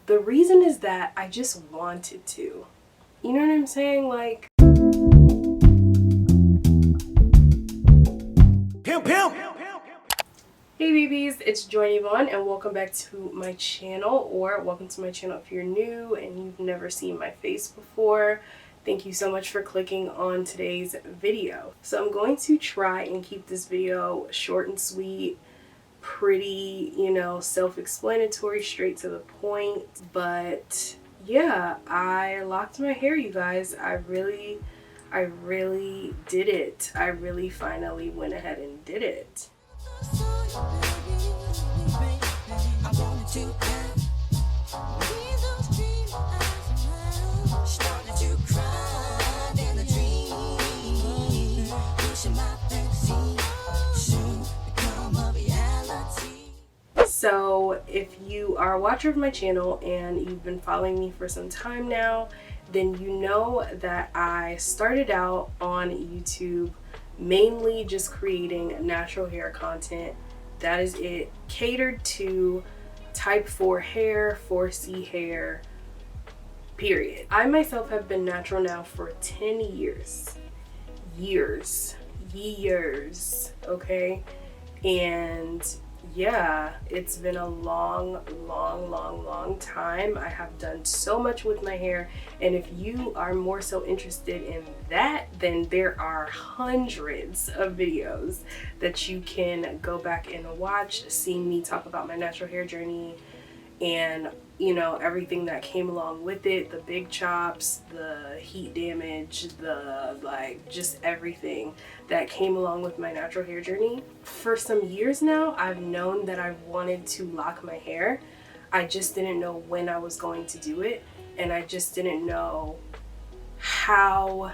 The reason is that I just wanted to. You know what I'm saying? Like, pimp. Hey BBs, it's joynavon and welcome back to my channel, or welcome to my channel if you're new and you've never seen my face before. Thank you so much for clicking on today's video. So I'm going to try and keep this video short and sweet, pretty, self-explanatory, straight to the point. But yeah, I locked my hair, you guys. I really did it. I really finally went ahead and did it. So if you are a watcher of my channel and you've been following me for some time now, then you know that I started out on YouTube mainly just creating natural hair content. That is it, catered to type 4 hair, 4C hair, period. I myself have been natural now for 10 years, okay? And yeah, it's been a long time. I have done so much with my hair, and if you are more so interested in that, then there are hundreds of videos that you can go back and watch, seeing me talk about my natural hair journey and everything that came along with it, the big chops, the heat damage, the just everything that came along with my natural hair journey. For some years now, I've known that I wanted to lock my hair. I just didn't know when I was going to do it, and I just didn't know how.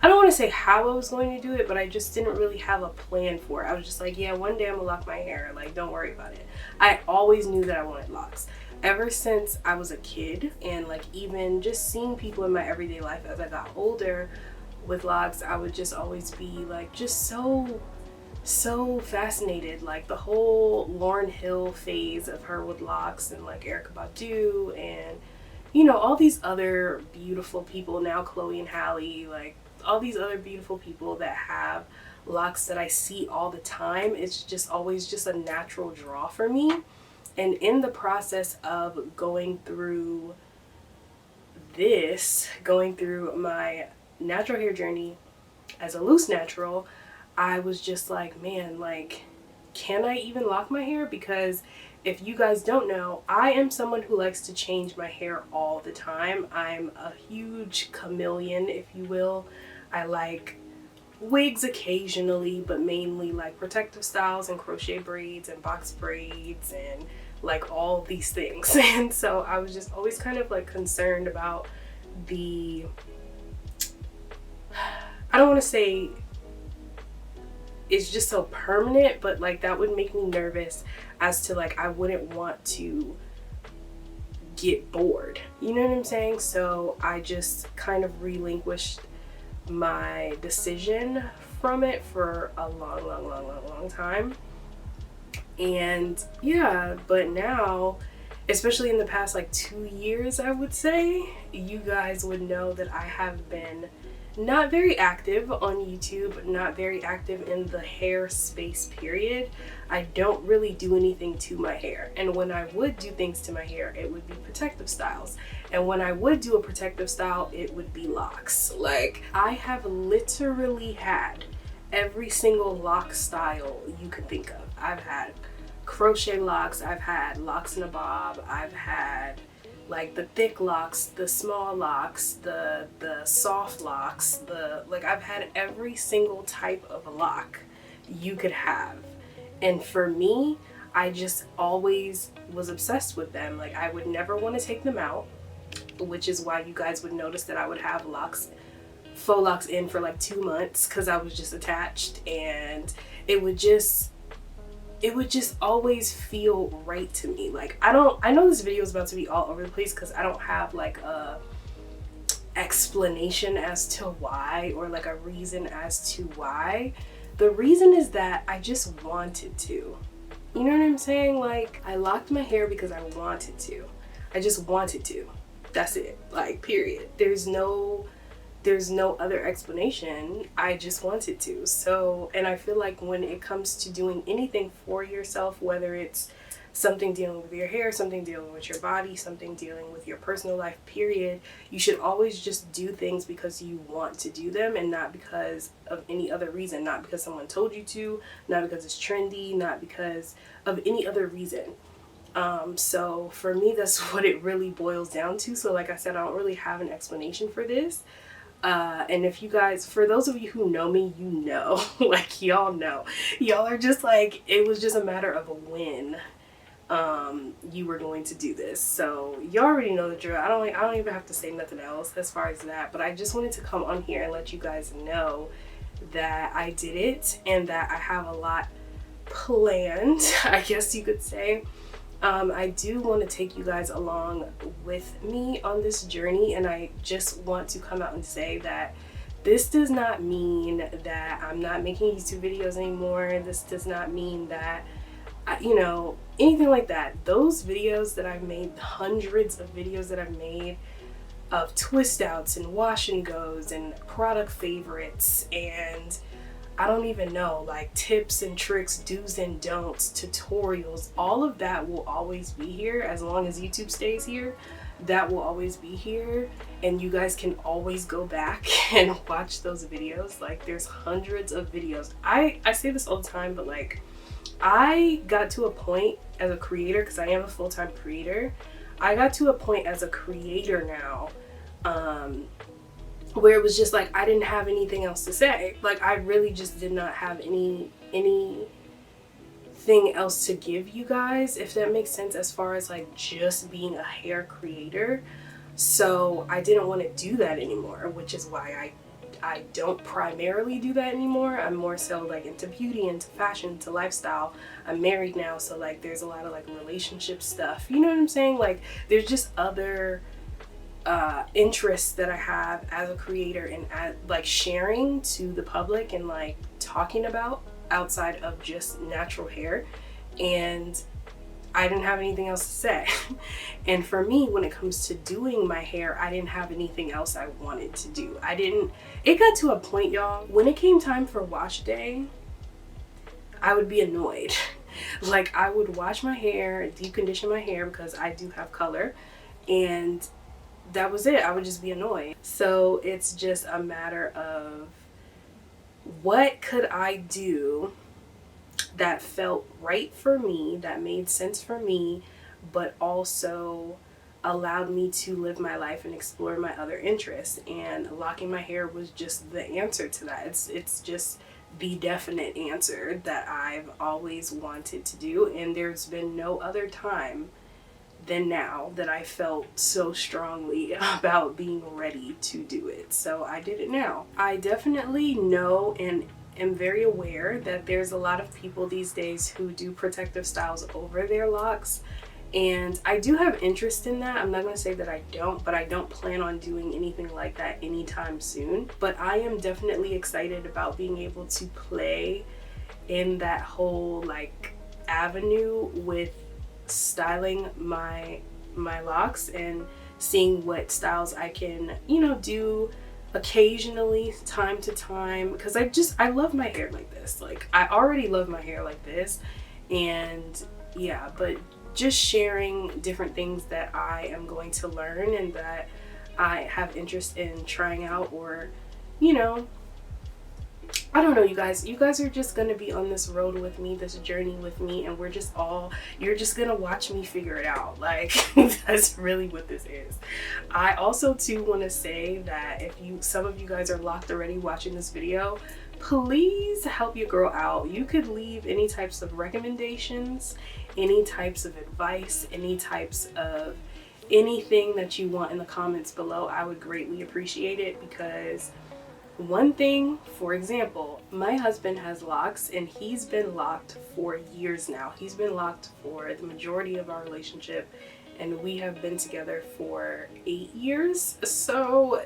I don't want to say how I was going to do it, but I just didn't really have a plan for it. I was just like, yeah, one day I'm gonna lock my hair, like, don't worry about it. I always knew that I wanted locks ever since I was a kid, and even just seeing people in my everyday life as I got older with locks, I would just always be just so fascinated. The whole Lauryn Hill phase of her with locks, and Erykah Badu, and all these other beautiful people now, Chloe and Halle, all these other beautiful people that have locks that I see all the time. It's just always just a natural draw for me. And in the process of going through my natural hair journey as a loose natural, I was just like, man, can I even lock my hair? Because if you guys don't know, I am someone who likes to change my hair all the time. I'm a huge chameleon, if you will. I like wigs occasionally, but mainly protective styles and crochet braids and box braids and all these things. And so I was just always kind of concerned about I don't want to say it's just so permanent, but that would make me nervous as to I wouldn't want to get bored, you know what I'm saying? So I just kind of relinquished my decision from it for a long time. And yeah, but now, especially in the past 2 years, I would say, you guys would know that I have been not very active on YouTube, not very active in the hair space, period. I don't really do anything to my hair, and when I would do things to my hair, it would be protective styles. And when I would do a protective style, it would be locks. I have literally had every single lock style you could think of. I've had crochet locks, I've had locks in a bob, I've had the thick locks, the small locks, the soft locks, I've had every single type of lock you could have. And for me, I just always was obsessed with them. I would never want to take them out, which is why you guys would notice that I would have faux locks in for 2 months, because I was just attached, and it would just always feel right to me. I know this video is about to be all over the place because I don't have a explanation as to why, or a reason as to why. The reason is that I just wanted to. You know what I'm saying? I locked my hair because I wanted to. I just wanted to. That's it. Like, period. There's no other explanation. I just wanted to. So, and I feel like when it comes to doing anything for yourself, whether it's something dealing with your hair, something dealing with your body, something dealing with your personal life, period, you should always just do things because you want to do them and not because of any other reason. Not because someone told you to, not because it's trendy, not because of any other reason. So for me, that's what it really boils down to. So like I said, I don't really have an explanation for this. And if you guys, for those of you who know me, you know, like y'all know, y'all are just like, it was just a matter of when you were going to do this. So you already know the drill. I don't even have to say nothing else as far as that, but I just wanted to come on here and let you guys know that I did it and that I have a lot planned, I guess you could say. I do want to take you guys along with me on this journey, and I just want to come out and say that this does not mean that I'm not making YouTube videos anymore. This does not mean that, you know, anything like that. Those videos that I've made, hundreds of videos that I've made of twist outs and wash and goes and product favorites and I don't even know, like tips and tricks, do's and don'ts, tutorials, all of that will always be here as long as YouTube stays here. That will always be here, and you guys can always go back and watch those videos. Like, there's hundreds of videos. I say this all the time, but like, I got to a point as a creator, because I am a full-time creator, I got to a point as a creator now, where it was just like I didn't have anything else to say. Like, I really just did not have anything else to give you guys, if that makes sense, as far as like just being a hair creator. So I didn't want to do that anymore, which is why I don't primarily do that anymore. I'm more so like into beauty, into fashion, into lifestyle. I'm married now, so like there's a lot of like relationship stuff, you know what I'm saying? Like, there's just other interests that I have as a creator and like sharing to the public and like talking about outside of just natural hair, and I didn't have anything else to say. And for me, when it comes to doing my hair, I didn't have anything else I wanted to do. It got to a point, y'all, when it came time for wash day, I would be annoyed. Like, I would wash my hair, deep condition my hair because I do have color, and that was it. I would just be annoyed. So it's just a matter of what could I do that felt right for me, that made sense for me, but also allowed me to live my life and explore my other interests. And locking my hair was just the answer to that. It's just the definite answer that I've always wanted to do, and there's been no other time than now that I felt so strongly about being ready to do it. So I did it now. I definitely know and am very aware that there's a lot of people these days who do protective styles over their locks, and I do have interest in that. I'm not going to say that I don't, but I don't plan on doing anything like that anytime soon. But I am definitely excited about being able to play in that whole like avenue with styling my locks and seeing what styles I can, you know, do occasionally, time to time, because I love my hair like this. Like, I already love my hair like this, and yeah, but just sharing different things that I am going to learn and that I have interest in trying out, or, you know, I don't know, you guys are just gonna be on this road with me, this journey with me, and you're just gonna watch me figure it out. Like, that's really what this is. I also too want to say that if some of you guys are locked already watching this video, please help your girl out. You could leave any types of recommendations, any types of advice, any types of anything that you want in the comments below. I would greatly appreciate it, because one thing, for example, my husband has locks and he's been locked for years now. He's been locked for the majority of our relationship, and we have been together for 8 years. So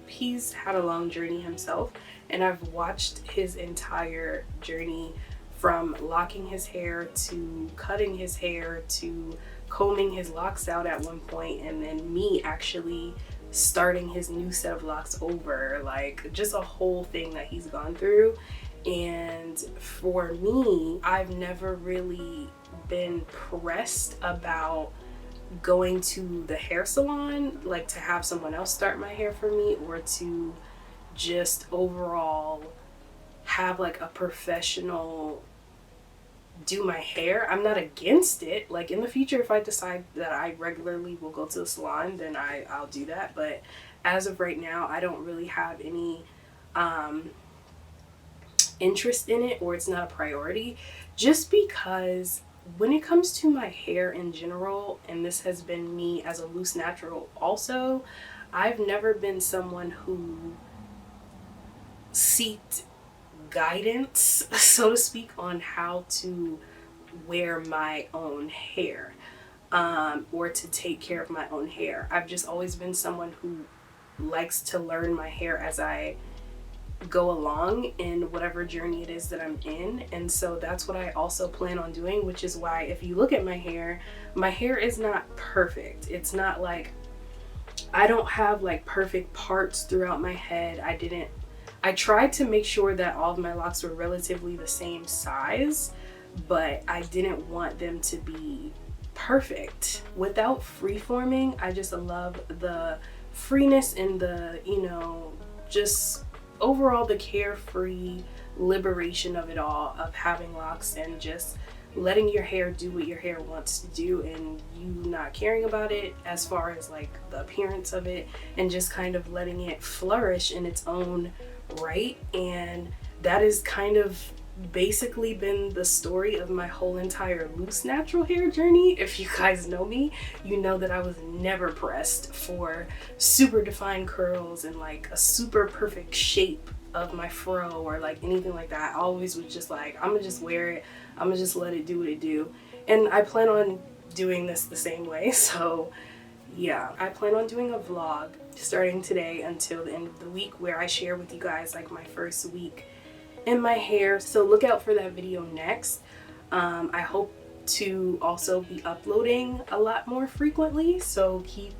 he's had a long journey himself, and I've watched his entire journey, from locking his hair to cutting his hair to combing his locks out at one point, and then me actually starting his new set of locks over, like just a whole thing that he's gone through. And for me, I've never really been pressed about going to the hair salon, like to have someone else start my hair for me, or to just overall have like a professional do my hair. I'm not against it. Like in the future, if I decide that I regularly will go to the salon, then I'll do that. But as of right now, I don't really have any interest in it, or it's not a priority, just because when it comes to my hair in general, and this has been me as a loose natural also, I've never been someone who seeked guidance, so to speak, on how to wear my own hair, or to take care of my own hair. I've just always been someone who likes to learn my hair as I go along in whatever journey it is that I'm in. And so that's what I also plan on doing, which is why if you look at my hair is not perfect. It's not like, I don't have like perfect parts throughout my head. I tried to make sure that all of my locks were relatively the same size, but I didn't want them to be perfect. Without freeforming, I just love the freeness and the, you know, just overall the carefree liberation of it all, of having locks and just letting your hair do what your hair wants to do, and you not caring about it as far as like the appearance of it, and just kind of letting it flourish in its own right. And that has kind of basically been the story of my whole entire loose natural hair journey. If you guys know me, you know that I was never pressed for super defined curls and like a super perfect shape of my fro or like anything like that. I always was just like, I'm gonna just wear it, I'm gonna just let it do what it do. And I plan on doing this the same way. So yeah, I plan on doing a vlog starting today until the end of the week, where I share with you guys like my first week in my hair. So look out for that video next. I hope to also be uploading a lot more frequently, so keep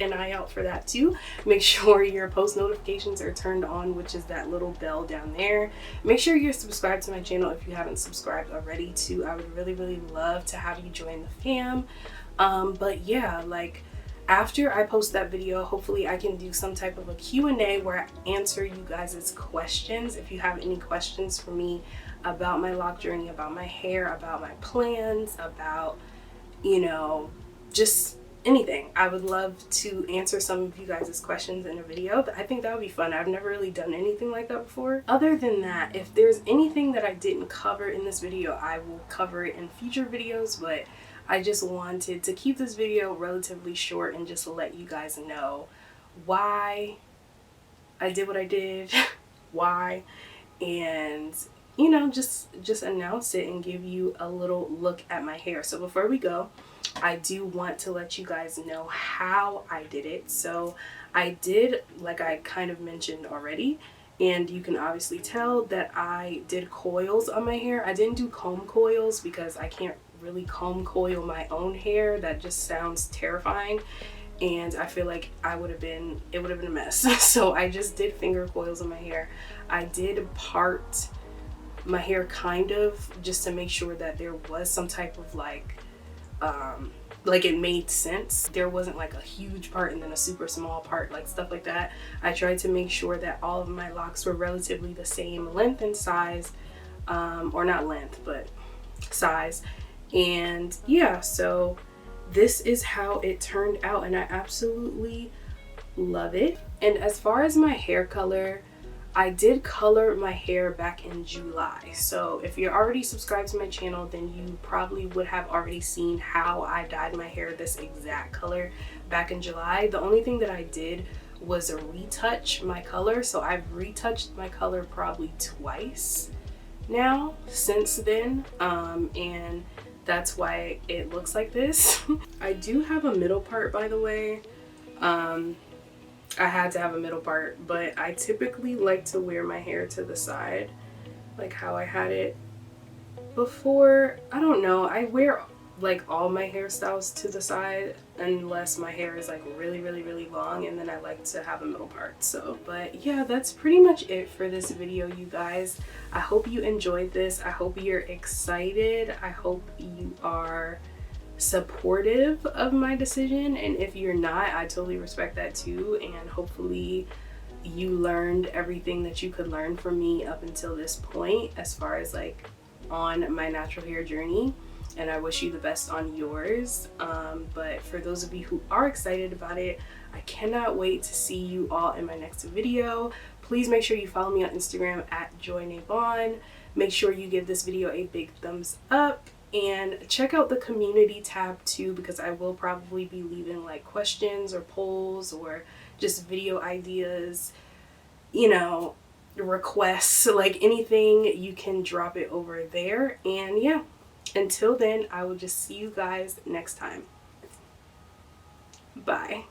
an eye out for that too. Make sure your post notifications are turned on, which is that little bell down there. Make sure you're subscribed to my channel if you haven't subscribed already too. I would really love to have you join the fam. But yeah, like after I post that video, hopefully I can do some type of a Q&A where I answer you guys' questions. If you have any questions for me about my lock journey, about my hair, about my plans, about, you know, just anything, I would love to answer some of you guys' questions in a video. I think that would be fun. I've never really done anything like that before. Other than that, if there's anything that I didn't cover in this video, I will cover it in future videos, but I just wanted to keep this video relatively short and just let you guys know why I did what I did, why, and you know, just announce it and give you a little look at my hair. So before we go, I do want to let you guys know how I did it. So I did, like I kind of mentioned already, and you can obviously tell that I did coils on my hair. I didn't do comb coils because I can't really comb coil my own hair. That just sounds terrifying, and I feel like it would have been a mess. So I just did finger coils on my hair. I did part my hair kind of, just to make sure that there was some type of like it made sense. There wasn't like a huge part and then a super small part, like stuff like that. I tried to make sure that all of my locks were relatively the same length and size, or not length but size. And yeah, so this is how it turned out, and I absolutely love it. And as far as my hair color, I did color my hair back in July. So if you're already subscribed to my channel, then you probably would have already seen how I dyed my hair this exact color back in July. The only thing that I did was retouch my color. So I've retouched my color probably twice now since then, and that's why it looks like this. I do have a middle part, by the way. I had to have a middle part, but I typically like to wear my hair to the side, like how I had it before. I don't know, I wear like all my hairstyles to the side unless my hair is like really long, and then I like to have a middle part. So but yeah, that's pretty much it for this video, you guys. I hope you enjoyed this. I hope you're excited. I hope you are supportive of my decision, and if you're not, I totally respect that too, and hopefully you learned everything that you could learn from me up until this point as far as like on my natural hair journey, and I wish you the best on yours. But for those of you who are excited about it, I cannot wait to see you all in my next video. Please make sure you follow me on Instagram at joynavon. Make sure you give this video a big thumbs up, and check out the community tab too, because I will probably be leaving like questions or polls or just video ideas, you know, requests, like anything, you can drop it over there. And yeah, until then, I will just see you guys next time. Bye.